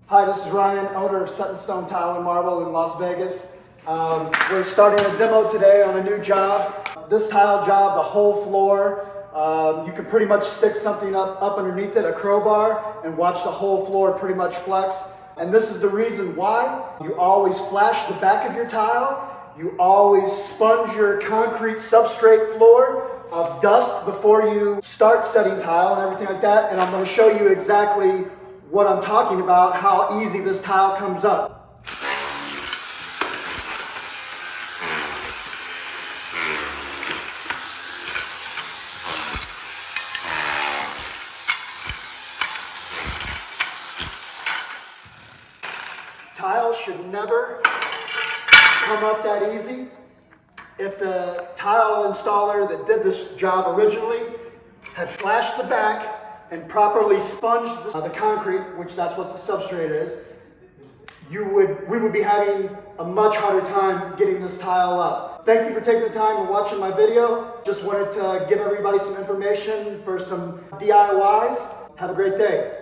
Hi, this is Ryan, owner of Set and Stone Tile and Marble in Las Vegas. We're starting a demo today on a new job. This tile job, the whole floor, you can pretty much stick something up underneath it, a crowbar, and watch the whole floor pretty much flex. And this is the reason why. You always flash the back of your tile. You always sponge your concrete substrate floor of dust before you start setting tile and everything like that. And I'm going to show you exactly what I'm talking about, how easy this tile comes up. Tile should never come up that easy. If the tile installer that did this job originally had flashed the back and properly sponged the concrete, which that's what the substrate is, we would be having a much harder time getting this tile up. Thank you for taking the time and watching my video. Just wanted to give everybody some information for some DIYs. Have a great day.